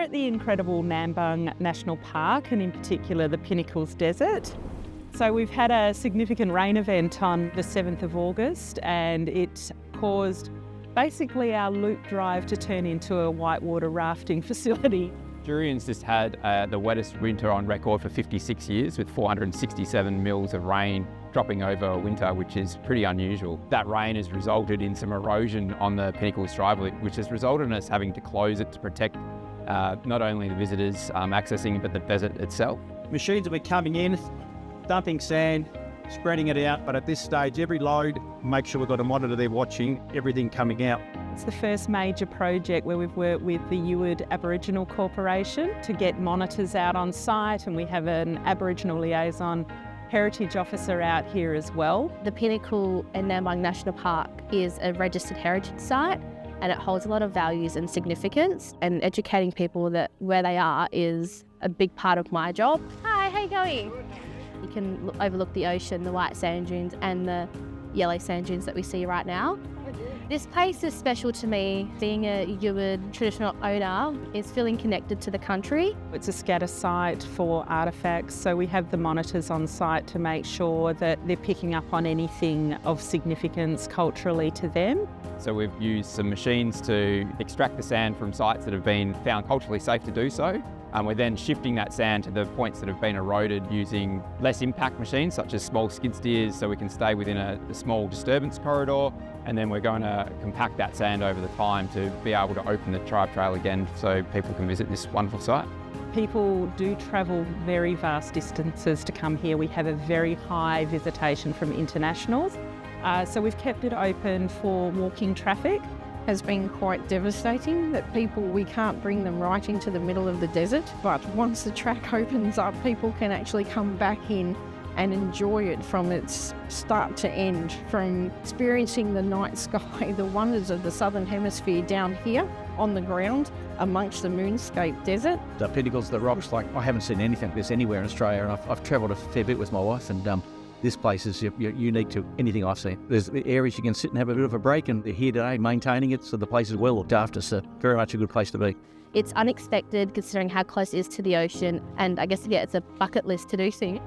at the incredible 𝗚𝗡𝗂 National Park, and in particular the Pinnacles Desert. So we've had a significant rain event on the 7th of August, and it caused basically our loop drive to turn into a whitewater rafting facility. Jurion's just had the wettest winter on record for 56 years, with 467 mils of rain dropping over a winter, which is pretty unusual. That rain has resulted in some erosion on the Pinnacles 𝗃𝗏𝗏, which has resulted in us having to close it to protect not only the visitors accessing, but the desert itself. Machines have been coming in, dumping sand, spreading it out, but at this stage, every load, make sure we've got a monitor there watching everything coming out. It's the first major project where we've worked with the Yued Aboriginal Corporation to get monitors out on site, and we have an Aboriginal liaison heritage officer out here as well. The Pinnacles 𝗃𝗏𝗂 National Park is a registered heritage site, and it holds a lot of values and significance, and educating people that where they are is a big part of my job. Hi, how you going? You can overlook the ocean, the white sand dunes and the yellow sand dunes that we see right now. This place is special to me. Being a Yued traditional owner is feeling connected to the country. It's a scatter site for artefacts, so we have the monitors on site to make sure that they're picking up on anything of significance culturally to them. So we've used some machines to extract the sand from sites that have been found culturally safe to do so. We're then shifting that sand to the points that have been eroded using less impact machines, such as small skid steers, so we can stay within a small disturbance corridor. And then we're going to compact that sand over the time to be able to open the Tribe Trail again so people can visit this wonderful site. People do travel very vast distances to come here. We have a very high visitation from internationals. So we've kept it open for walking traffic. Has been quite devastating that we can't bring them right into the middle of the desert, but once the track opens up, people can actually come back in and enjoy it from its start to end, from experiencing the night sky, the wonders of the southern hemisphere down here on the ground amongst the moonscape desert. The Pinnacles, the rocks, like I haven't seen anything like this anywhere in Australia, and I've travelled a fair bit with my wife, and this place is unique to anything I've seen. There's areas you can sit and have a bit of a break, and they're here today maintaining it, so the place is well looked after, so very much a good place to be. It's unexpected considering how close it is to the ocean, and I guess, yeah, it's a bucket list to do so.